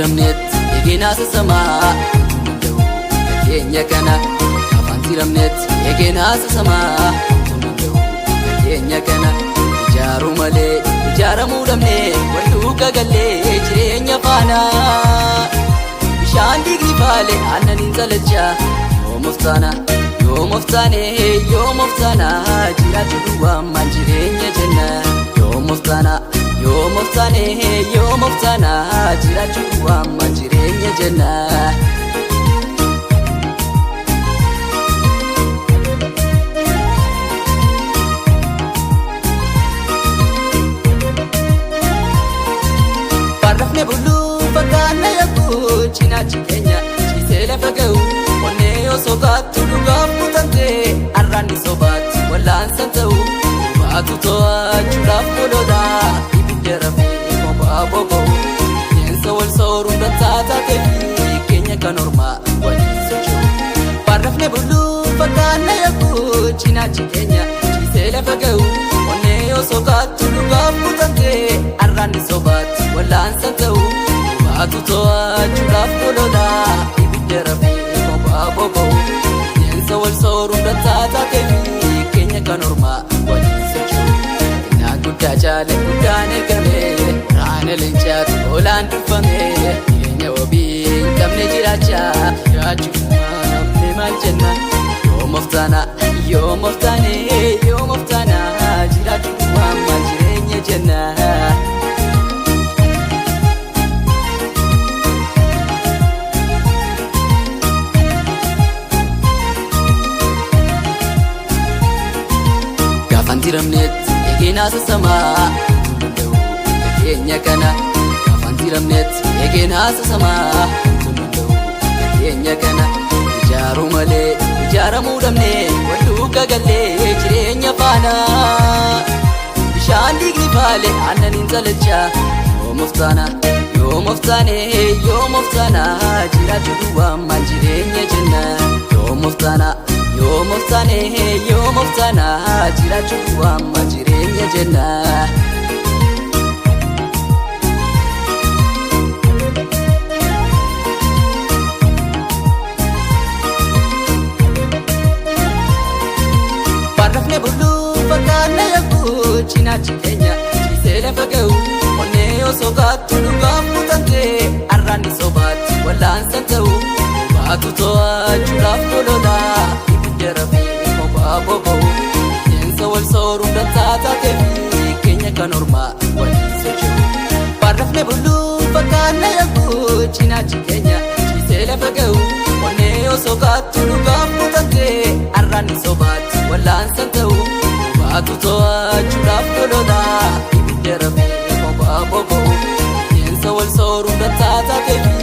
tiramnet eegeenaa sasamaa tumanda'u keenya kana afaan tiramnet eegeenaa sasamaa tumanda'u keenya kana ijaaruu malee ijaaramuu dhabnee wal duuka gallee jireenya faana bishaan digni faale aannaniin salachaa yoom of taana jiraachuu duwwaa maal jireenya jenna yoom of taana jiraachuu duwwaa maal jireenya jenna. Barrafne buluu fakkaanna yakkuu cinaachi keenya ciisee lafa ga'u onnee yoo sobaattu dhugaaf mutantee arraanni sobaatti wallaansan ta'u baatu to'achuudhaaf gololaa ibidda rafee kophaa boba'u qeensa wal sooruun dansaa taateefi keenya kan ormaa waliin socho'u. Barrafne buluu fakkaanna yakkuu cinaachi keenya ciisee lafa ga'u onnee yoo sobaattu dhugaaf mutantee arraanni sobaatti wallaansan ta'u baatu to'achuudhaaf gololaa ibidda rafee kophaa boba'u qeensa wal sooruun dansaa taateefi keenya kan ormaa waliin socho'u. Innaa guddaa jaale guddaan eegame raana leencaatu oolaan duffame jireenya wabii hin qabne jiraachaa jiraachuu maafne maal jenna yoom of taana jiraachuu maal jireenya jenna. Afaan tiramnet eegeenaa sasamaa tumanda'u keenya kana afaan tiramnet eegeenaa sasamaa tumanda'u keenya kana ijaaruu malee ijaaramuu dhabnee wal duuka gallee jireenya faana bishaan digni faale aannaniin salachaa yoom of taana jiraachuu duwwaa maal jireenya jenna yoom of taana jiraachuu duwwaa maal jireenya jenna. Barrafne buluu fakkaanna yakkuu cinaachi keenya ciisee lafa ga'u onnee yoo sobaattu dhugaaf mutantee arraanni sobaatti wallaansan ta'u baatu to'achuudhaaf gololaa ibidda rafee kophaa boba'u qeensa wal sooruun dansaa taateefi keenya kan ormaa waliin socho'u. Barrafne buluu fakkaanna yakkuu cinaachi keenya ciisee lafa ga'u onnee yoo sobaattu dhugaaf mutantee arraanni sobaatti wallaansan ta'u baatu to'achuudhaaf gololaa ibidda rafee kophaa boba'u qeensa wal sooruun dansaa taateefi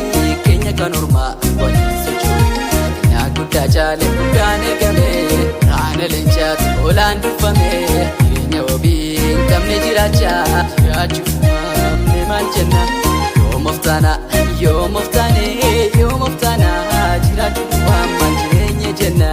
keenya kan ormaa waliin socho'u. Innaa guddaa jaale guddaan eegame raana leencaatu oolaan duffame jireenya wabii hin qabne jiraachaa jiraachuu maafne maal jenna yoom of taana jiraachuu maal jireenya jenna.